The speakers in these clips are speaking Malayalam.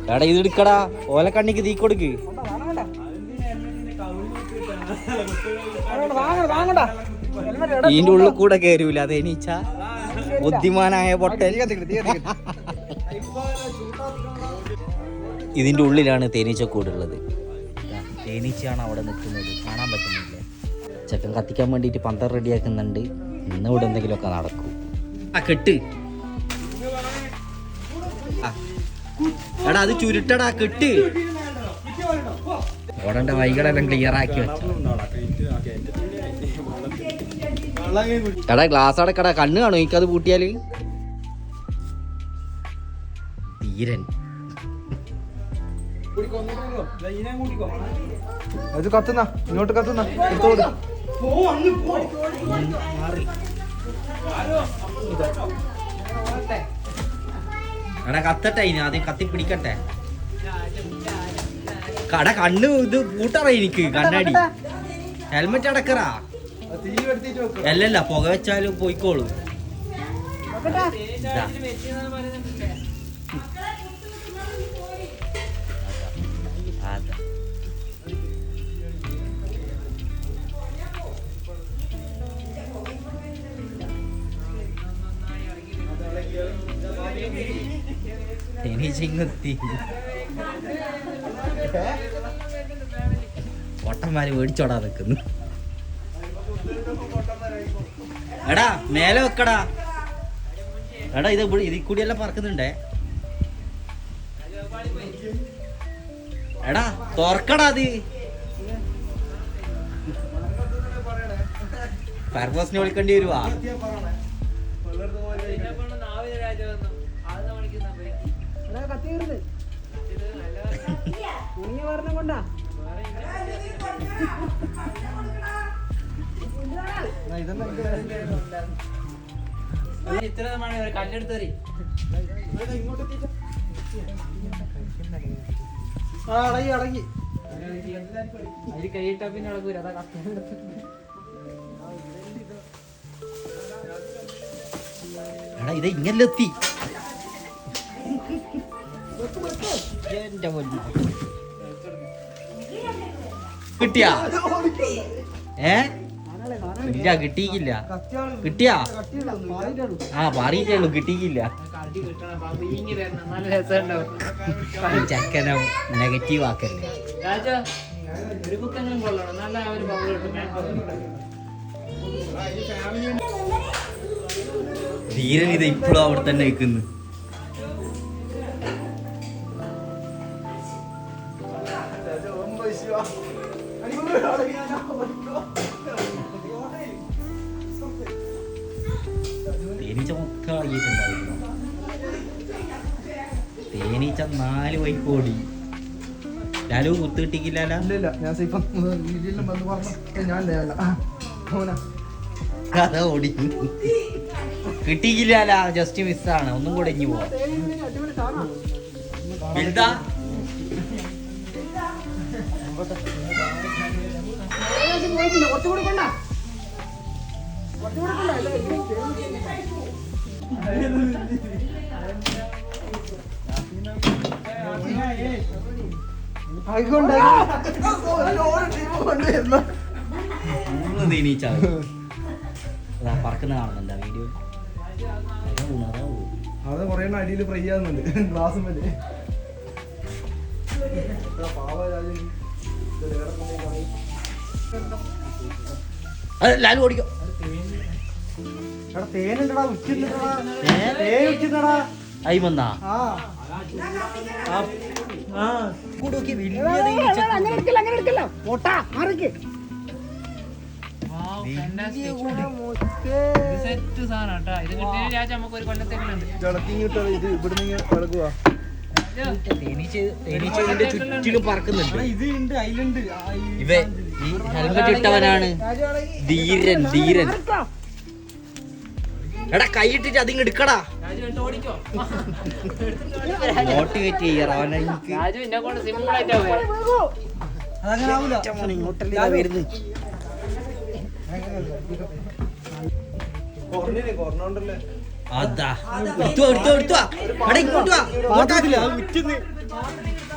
എടാ ഇത് എടുക്കടാ, ഓല കണ്ണിക്ക് തീ കൊടുക്ക്. ഇതിന്റെ ഉള്ളിൽ കൂടെ കയറൂല തേനീച്ച, ബുദ്ധിമാനായ പൊട്ടൻ. ഇതിന്റെ ഉള്ളിലാണ് തേനീച്ചക്കൂടുള്ളത്. തേനീച്ചയാണ് അവിടെ നിൽക്കുന്നത്, കാണാൻ പറ്റുന്നില്ല. ചെക്കൻ കത്തിക്കാൻ വേണ്ടിയിട്ട് പന്തം റെഡിയാക്കുന്നുണ്ട്. ഇന്ന് ഇവിടെ എന്തെങ്കിലുമൊക്കെ നടക്കും. ആ കെട്ട്, എടാ അത് ചുരുട്ടടാ, കെട്ട്. ഓടേണ്ട വൈകളെല്ലാം ക്ലിയർ ആക്കി വെച്ചു. എടാ ഗ്ലാസ് അടക്കടാ, കണ്ണ് കാണോ എനിക്കത് പൂട്ടിയാല്? ധീരൻ. കത്തുന്ന ഇങ്ങോട്ട് കത്തുന്ന എടാ കത്തട്ടെ, ഇനി ആദ്യം കത്തി പിടിക്കട്ടെ. കട കണ്ണ് ഇത് പൂട്ടറ എനിക്ക്, കണ്ണാടി. ഹെൽമെറ്റ് അടക്കറാ. അല്ലല്ല, പുക വെച്ചാലും പോയിക്കോളൂ. തേനീച്ചെത്തി പൊട്ടന്മാര് മേടിച്ചോടാ നിക്കുന്നു. എടാ മേലെ വെക്കടാ. എടാ ഇത് ഇതിൽ കൂടിയെല്ലാം പറക്കുന്നുണ്ടേ. എടാ തുറക്കടാ, അത് ഫയർഫോഴ്സിനെ വിളിക്കേണ്ടി വരുവാ. അടങ്ങി കൈയിട്ടാ പിന്നെ അടക്കൂല. എടാ ഇത് ഇങ്ങനെത്തി. കിട്ടിയാ? ഇല്ല കിട്ടിയില്ല. കിട്ടിയാ? ആ പറയിട്ടേ ഉള്ളൂ, കിട്ടിയില്ല. ചക്കന നെഗറ്റീവ് ആക്കല്ലേ. ധീരൻ ഇത് ഇപ്പോഴും അവിടെ തന്നെ നിൽക്കുന്നു. തേനീച്ച മൊത്തം ആയിട്ടുണ്ടായിരുന്നു. തേനീച്ച 4 വൈക്കോടി. ലാലു കുത്ത് കിട്ടിക്കില്ല. കഥ ഓടി കിട്ടിക്കില്ല. ജസ്റ്റ് മിസ്സാണ്. ഒന്നും കൂടെ ഇഞ്ഞു പോവാ. വലുതാ തേനീച്ച പറക്കുന്ന കാണുന്നുണ്ട് വീഡിയോ. അത് കൊറേ അടിയിൽ ഫ്രൈ ആകുന്നുണ്ട് ഗ്ലാസും വരെ. ലാലു ഓടിക്കോ. തേനുണ്ടടാ, ഉച്ചിന്നടാ. അയിമന്നാ തേനീച്ചതിന്റെ ചുറ്റിലും പറക്കുന്നുണ്ട്. ഇവ ഈ ഹെൽമെറ്റ് ഇട്ടവനാണ് ധീരൻ. ധീരൻ എടാ കൈയിട്ടിട്ട് അതിങ്ങ് എടുക്കടാ. മോട്ടിവേറ്റ് ചെയ്യാറാ ഇങ്ങോട്ടല്ലേ വരുന്നു. അതാ എടുത്തു എടുത്തു എടുത്തു. എടാ ഇങ്ങോട്ട് വാ.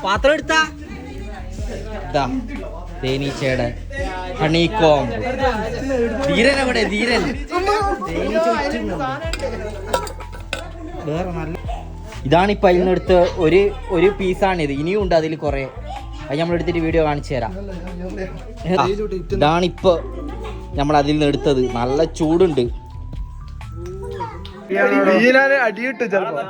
പാത്രം എടുത്താ തേനീച്ചയുടെ ഹണിക്കോം. ധീരൻ എവിടെ? ധീരൻ വേറെ നല്ല. ഇതാണിപ്പോൾ അതിൽ നിന്നെടുത്ത ഒരു പീസാണിത്. ഇനിയും ഉണ്ട് അതിൽ കുറേ. അത് നമ്മളെടുത്തിട്ട് വീഡിയോ കാണിച്ചു തരാം. ഇതാണിപ്പോൾ നമ്മൾ അതിൽ നിന്ന് എടുത്തത്. നല്ല ചൂടുണ്ട്. അടിയിട്ടു ചെലപ്പോ.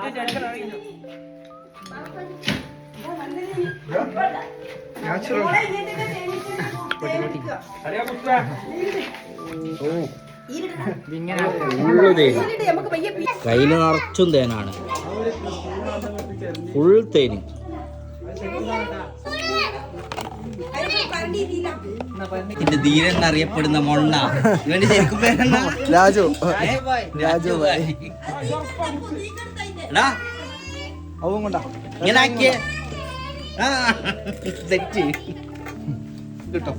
കയ്യില് നിറച്ചും തേനാണ്. ഫുൾ തേന്. ഇതിന്റെ ധീരൻ എന്നറിയപ്പെടുന്ന മൊണ്ണ. ഇവന്റെ ശരിക്കും പേരെന്നാ? രാജു. അവൻ കൊണ്ടാ ഇങ്ങനെ ആക്കിയ സെറ്റ് കിട്ടോ.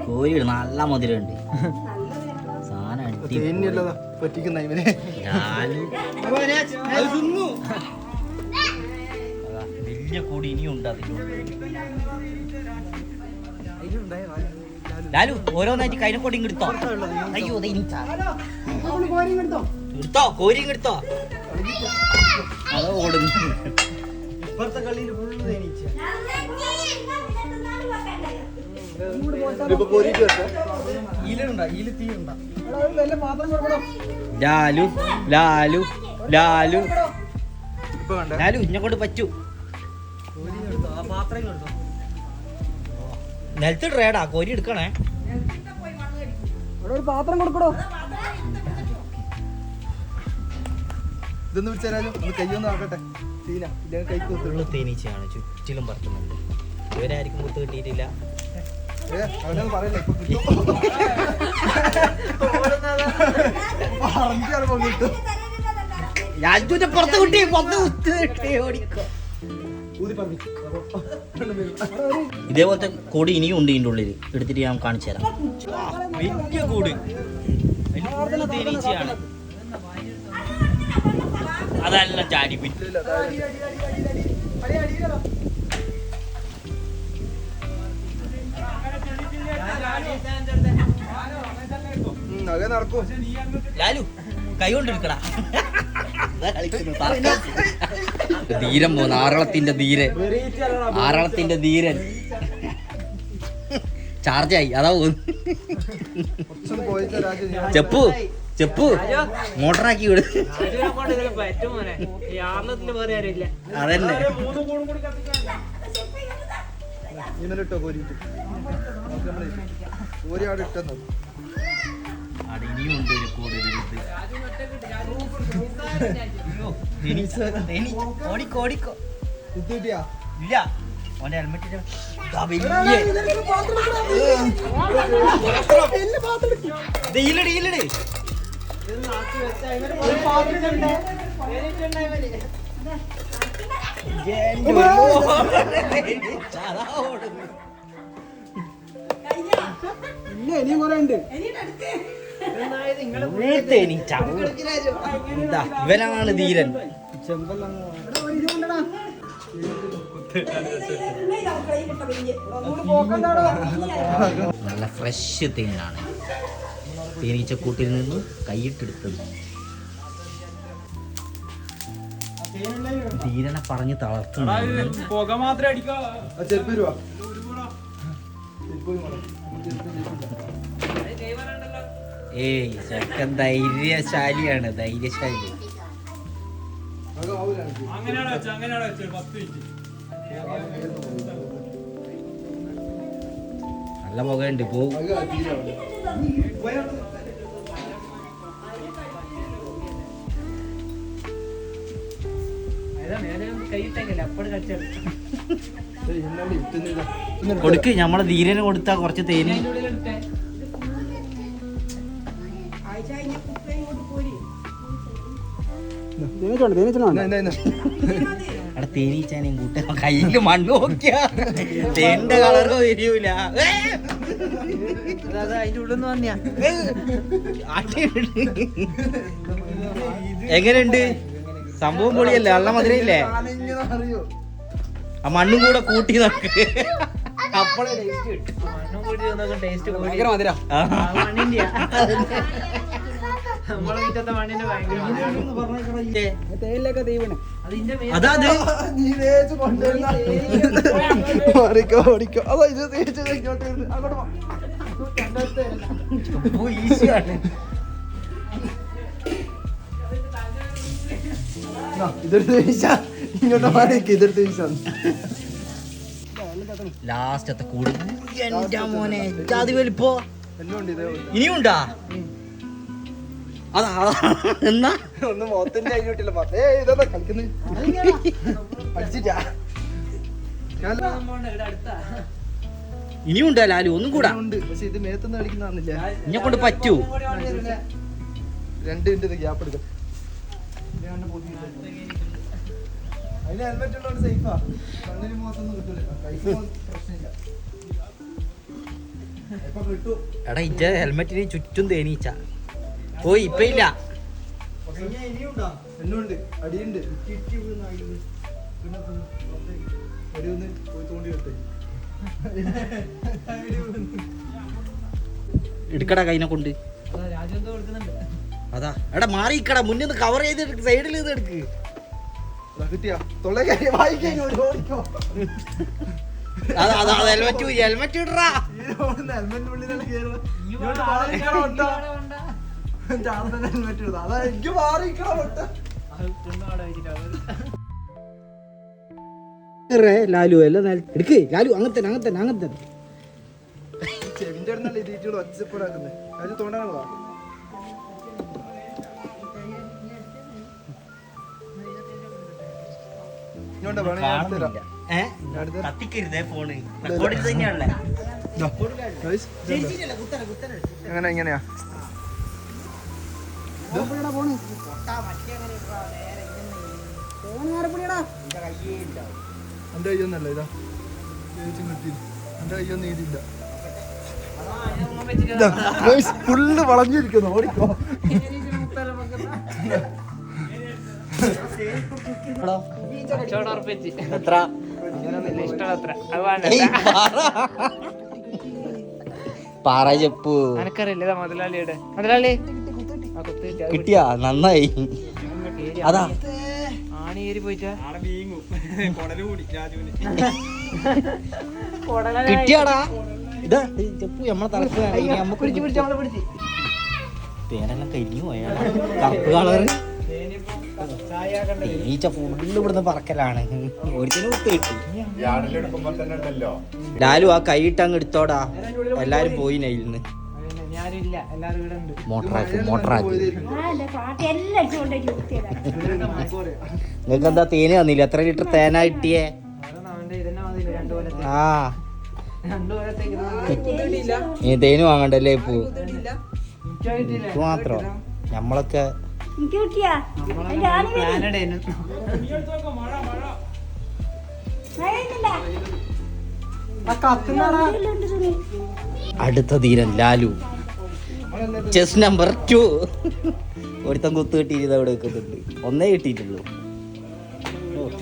കോഴി നല്ല മധുരമുണ്ട്. സാധനം പറ്റിക്കുന്ന ഇവനെ വലിയ കൂടി ഇനിയും ഉണ്ട് അതിനുണ്ട്. ലാലു ഓരോന്നായിട്ട് കൈനക്കൊടി എടുത്തോ. അയ്യോ എടുത്തോ, കോരിയും എടുത്തോ. അതോ ഓടുന്നു. ഇപ്പുറത്തെ കളിയിൽ ഫുള്ള് തേനീച്ച. ലാലു ലാലു ലാലു ലാലു ഇന്നെ കൊണ്ട് പറ്റൂ. നിലത്തിടേടാ, കോരി എടുക്കണേ. പാത്രം കൊടുക്കടോ. ഇതൊന്ന് പിടിച്ചാലോ, കയ്യൊന്നും ആക്കട്ടെ. ഫുള്ള് തേനീച്ചയാണ് ചുറ്റിലും പറത്തുന്നുണ്ട്. ഇവരായിരിക്കും കുത്ത് കിട്ടിയിട്ടില്ല. പുറത്ത് കുട്ടി ഓടിക്കോ. ഇതേപോലത്തെ കൂടി ഇനിയും ഉണ്ട് ഇതിൻ്റെ ഉള്ളിൽ. എടുത്തിട്ട് ഞാൻ കാണിച്ചു തരാം. വലിയ കൂട് തേനീച്ചയാണ്. അതെല്ലാം ചാടി ലാലു കൈ കൊണ്ടെടുക്കടാ. ധീരൻ പോന്ന്. ആറളത്തിന്റെ ധീരൻ. ആറളത്തിന്റെ ധീരൻ ചാർജായി. അതാ പോന്ന്. ചെപ്പു ചെപ്പു മോട്ടറാക്കി വിട്. അതന്നെ ഇനിയുണ്ട് ഒരു കൂടുതൽ. ഓടിക്കോ ഓടിക്കോ. ഇല്ല ഓന്റെ ഹെൽമെറ്റിന്റെ ഈലട് ഈലട്. ഇനിയും കുറെ ഉണ്ട്. ഇവനാണ് ധീരൻ. നല്ല ഫ്രഷ് തേനാണ്. തേനീച്ചക്കൂട്ടിൽ നിന്ന് കൈയിട്ടെടുത്തത്. ധീരനെ പറഞ്ഞ് തളർത്തുന്നു. ഏയ് ചെക്കൻ ധൈര്യശാലിയാണ്. ധൈര്യശാലി. നല്ല പുകയുണ്ട്. പോവും. കൊടുക്ക്. നമ്മളെ ധീരന് കൊടുത്താ കുറച്ച് തേന്. അവിടെ തേനീച്ചാനും കൂട്ട കയ്യില് മണ്ണ് നോക്കിയാ തേന്റെ കളറ് വരൂല. അതിന്റെ ഉള്ളിൽ നിന്ന് വന്നിയാ എങ്ങനെയുണ്ട് സംഭവം? പൊളിയല്ലേ? നല്ല മധുരയില്ലേ? ആ മണ്ണും കൂടെ കൂട്ടി നോക്ക്. അപ്പോഴേ ടേസ്റ്റ് കിട്ടും. മണ്ണും കൂടി തിന്നൊക്കെ ടേസ്റ്റ് ഭയങ്കര മധുര. മണ്ണിന്റെ നമ്മളെ മുറ്റത്തെ മണ്ണിന്റെ ഭയങ്കര തേയിലൊക്കെ തീവണേ. അതാ അത്. നീ തേച്ച് കൊണ്ടുവരുന്ന ഓടിക്കോ ഓടിക്കോ. അതാ ഇത് തേച്ച് ഇങ്ങോട്ട് വരുന്നു. അങ്ങോട്ട് പോ. ഈസിയാണ്. ഇതെടുത്ത് വീശാ. ഇങ്ങോട്ട് മാറിക്ക്. ഇതെടുത്ത് വീശാ. ലാസ്റ്റത്തെ കൂട് എന്റെ മോനെ ജാതി വലിപ്പോ എല്ലാം ഉണ്ട് ഇതേ. ഇനിയുണ്ടാ? അതാ എന്നാ ഒന്ന് മുഖത്തിന്റെ അതിലോട്ടില്ല. ഇതാ കളിക്കുന്നത്. അടിച്ചിട്ടാ ഇനിയുണ്ടാ ലാലു? ഒന്നും കൂടാ ഉണ്ട്. പക്ഷെ ഇത് മേത്തുനിന്ന് കളിക്കുന്നില്ല. ഇന്നെ കൊണ്ട് പറ്റൂ? 2 മിനിറ്റ് ഗ്യാപ്പ് എടുക്കാം. അതിന് ഹെൽമെറ്റ് ഉള്ളതുകൊണ്ട് സേഫാ. കണ്ണിന് മുഖത്തൊന്നും കിട്ടൂല. കൈക്ക് പ്രശ്നമില്ല. ഇപ്പൊ കിട്ടു. എടാ ഇജ്ജ ഹെൽമെറ്റിന് ചുറ്റും തേനീച്ച പോയി. ഇപ്പൊ ഇല്ല. ഇനിയുണ്ടാ? എന്നുണ്ട്. അടിയുണ്ട്. അടിയൊന്ന് പോയി തോണ്ടി കിട്ടേ. എടുക്കടാ കൈനെ കൊണ്ട്. രാജ്യം കൊടുക്കുന്നുണ്ട്. അതാ എടാ മാറിക്കടാ. മുന്നിൽ കവർ ചെയ്ത് സൈഡിൽ ഇത് എടുക്ക്. കിട്ടിയാ തൊള്ള കൈ വായിക്കാൻ ഓടിക്കോ. അതാ അതാ ഹെൽമെറ്റ് ഹെൽമെറ്റ് ഇടറാ. ഹെൽമെറ്റ് ഉള്ളിലാണ് കേറുന്നത്. ഹെൽമെറ്റ് ഇടുന്നത്. അതാ എനിക്ക് മാറിക്കണോ ഒട്ട. ലാലു എല്ലാം എടുക്ക്. ലാലു അങ്ങനത്തെ അങ്ങനത്തെ അങ്ങനത്തെ ചെവിന്റെ അടുന്നല്ലേ ഇതിട്ട് ഒച്ചപ്പെടാക്കുന്നത്. അത് തോണ്ടാണോ? ഇങ്ങോട്ടാ വേണേ ഞാൻ എടുത്തുതരാം. കത്തിക്കരുതേ ഫോണ്. റെക്കോർഡിൽ തന്നെയാണല്ലേ. Guys, എങ്ങനെ എങ്ങനെയാ എന്റെ കയ്യൊന്നല്ല ഇതാ കിട്ടി. എന്റെ കയ്യൊന്നും ഇതില്ല. ഫുള്ള് വളഞ്ഞിരിക്കുന്നു. ഓടിക്കോ. എത്ര പാറ ചെപ്പു എനിക്കറിയില്ല. മുതലാളിയുടെ മുതലാളി കിട്ടിയാ? നന്നായി. അതാ ആണി ഏരി പോയിട്ടാ കിട്ടിയാടാ. ഇതാ ചെപ്പു നമ്മളെ തലക്ക് തേനെല്ലാം കരിഞ്ഞു പോയാ. കറുപ്പ് കളറ് തേനീച്ച ഫുള്ള് ഇവിടുന്ന് പറക്കലാണ്. ഒരുത്തിനും കുത്ത് കിട്ടി. ലാലു ആ കൈയിട്ടങ്ങ് എടുത്തോടാ. എല്ലാരും പോയി നയിലിന്ന്. ഞാനില്ല. എല്ലാരും ഇവിടെ ഉണ്ട്. മോട്ടറാക്കി നിങ്ങൾക്ക് എന്താ തേന് തന്നില്ല? എത്ര ലിറ്റർ തേനാ കിട്ടിയേ? ആ നീ തേന് വാങ്ങണ്ടല്ലേ ഇപ്പൊ? ഇപ്പൊ മാത്രം ഞമ്മളൊക്കെ അടുത്ത തീരൻ ലാലു ചെസ് നമ്പർ 2. ഒരുത്തം കുത്ത് കിട്ടിയിട്ട് അവിടെ വെക്കുന്നുണ്ട്. ഒന്നേ കിട്ടിയിട്ടുള്ളൂ.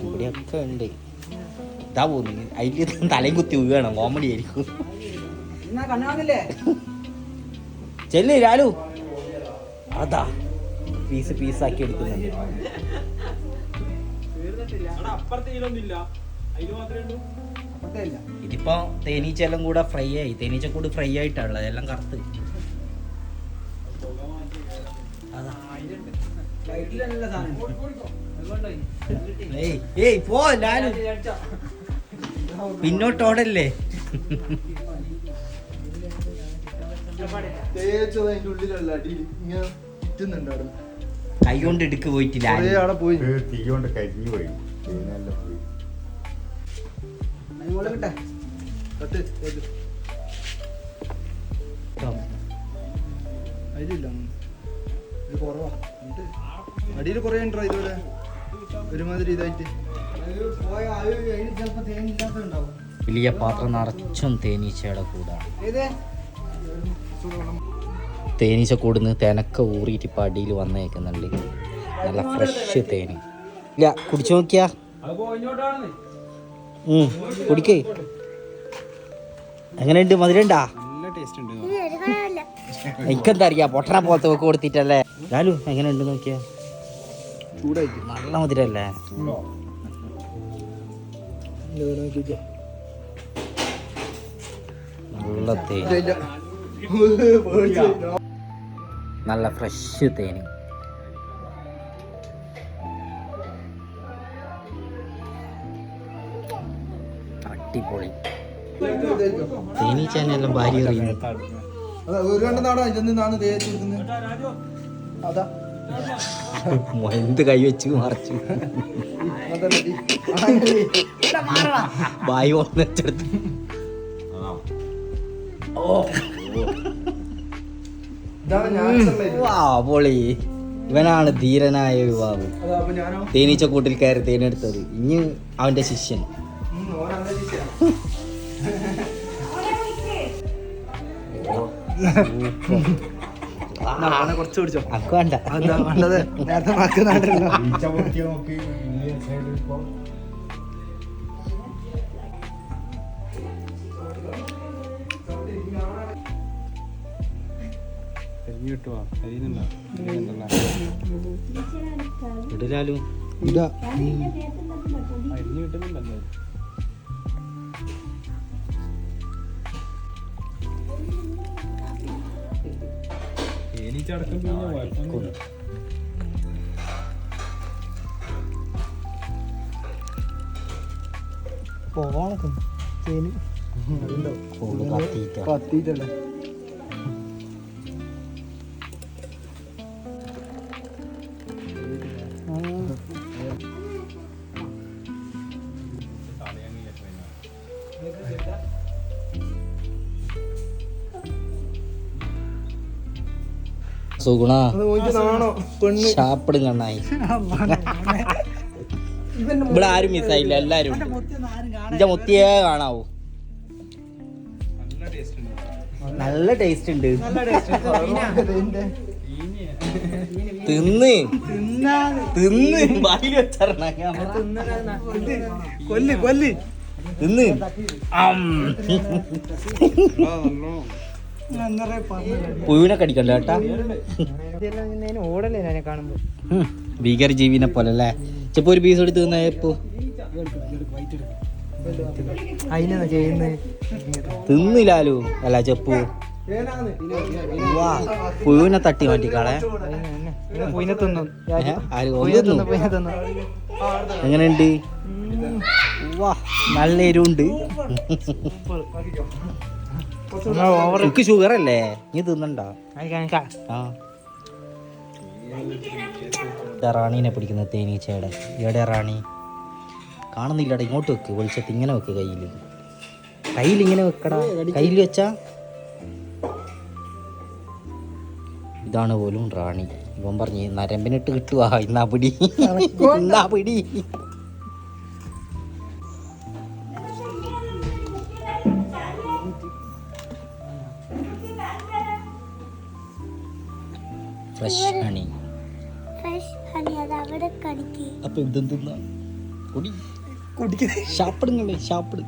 ഇവിടെയൊക്കെ ഉണ്ട്. ഇതാ പോകുന്നു. അതിൽ തലയും കുത്തി വീഴണം. കോമഡി ആയിരിക്കും. ചെല്ല് ലാലു. അതാ പീസ് പീസാക്കി എടുക്കുന്നുണ്ട്. ഇതിപ്പോ തേനീച്ചെല്ലാം കൂടെ ഫ്രൈ ആയി. തേനീച്ച കൂടി ഫ്രൈ ആയിട്ടാണുള്ളത്. എല്ലാം കറുത്ത്. പോ ലാലു. പിന്നോട്ടോടല്ലേ. തേച്ചത് അതിന്റെ ഉള്ളിലുള്ള അടി ഇങ്ങനെ ചുറ്റുന്നുണ്ടായിരുന്നു. കൈ കൊണ്ട് എടുക്ക് പോയിട്ടില്ല. അവിടെ പോയി തീ കൊണ്ട് കരിഞ്ഞു പോയി. അതിലില്ല. ഇത് കുറവാ. അടിയിൽ കുറേ ഉണ്ടോ ഇതുപോലെ ഒരുമാതിരി ഇതായിട്ട്. ചിലപ്പോ തേനില്ലാത്തതുണ്ടാവും. വലിയ പാത്രം നിറച്ചും തേനീച്ചയുടെ കൂടാണ്. തേനീച്ച കൂടുന്ന് തേനൊക്കെ ഊറിയിട്ട് ഇപ്പം അടിയിൽ വന്നേക്കുന്നുണ്ട്. നല്ല ഫ്രഷ് തേന്. ഇല്ല കുടിച്ചു നോക്കിയാ കുടിക്കേ. എങ്ങനെയുണ്ട്? മധുരണ്ടാ? നല്ല ടേസ്റ്റ് ഉണ്ട്. എനിക്കെന്താ അറിയാ, പൊട്ടണ പോലത്തെ ഒക്കെ കൊടുത്തിട്ടല്ലേ. ലാലു എങ്ങനെയുണ്ട് നോക്കിയാ? ചൂടായിട്ട് നല്ല മധുരല്ലേ? നല്ല തേൻ, നല്ല ഫ്രഷ് തേന്. അടിപൊളി. തേനീച്ചെല്ലാം ഭാര്യ അറിയുന്നു. അതാ ഒരു കണ്ട നാടാ ഇതെന്നാണ് തേച്ച് കൊടുക്കുന്നത്. അതാ എന്ത് കൈ വെച്ച് മറച്ചു. ബായി വന്നെടുത്ത്. ഇതാണ് ഞാൻ വാ പൊളി. ഇവനാണ് ധീരനായ യുവാവ്. അപ്പൊ ഞാനോ തേനീച്ച കൂട്ടിൽ കയറി തേനെടുത്തത്. ഇനി അവന്റെ ശിഷ്യൻ. കുറച്ച് പിടിച്ചോ. അനക്ക് വേണ്ട. എന്താ വേണ്ടത്? നേരത്തെ മക്ക് നാട്ടിലോ. ഇടലാലു ഇതാ പോവാണോ തേന് കത്തിയിട്ടല്ലേ. സുഗുണ നാണോ പെണ്ണ് ഷാപ്പിടും കണ്ണായി. ഇവിടെ ആരും മിസ്സായില്ല, എല്ലാരും എന്റെ മുത്തിയേ കാണാവൂ. നല്ല ടേസ്റ്റ് ഉണ്ട്. തിന്ന് തിന്ന് വായിൽ വെച്ചറിഞ്ഞ കൊല്ല് കൊല്ല് തിന്ന്. പുഴുവിനെ കടിക്കണ്ട കേട്ടാ. ഓടല്ലേ ഞാൻ കാണുമ്പോ. ഭീകര ജീവിനെ പോലെ അല്ലേ? ചെപ്പോ ഒരു പീസ് എടുത്ത് തിന്നപ്പോ അതിനാ ചെയ്യുന്നത്. തിന്നില്ലാലു. അല്ല ചെപ്പു വാ പുഴുവിനെ തട്ടി മാറ്റിക്കാളെ. പുയിനെ തിന്നു. പുയിനെ തിന്നു. എങ്ങനെയുണ്ട്? വാ നല്ല എരിവുണ്ട്. എനിക്ക് ഷുഗർ അല്ലേ? നീ തിന്നണ്ട. ആ റാണീനെ പിടിക്കുന്ന തേനീച്ചയുടെ. ഇവിടെ റാണി കാണുന്നില്ലടാ. ഇങ്ങോട്ട് വെക്ക്, വെളിച്ചത്ത് ഇങ്ങനെ വെക്ക്. കയ്യിൽ ഇങ്ങനെ വെക്കടാ. കയ്യിൽ വെച്ചാ ഇതാണ് പോലും റാണി. ഇവൻ പറഞ്ഞ് നരമ്പിനിട്ട് കിട്ടുവാ. ഇന്നാ പിടി, ഇന്നാ പിടി. Fresh honey. അപ്പൊ എന്തെന്തുന്ന കുടി കുടിക്ക. ഷാപ്പിടുങ്ങളെ ഷാപ്പിട്.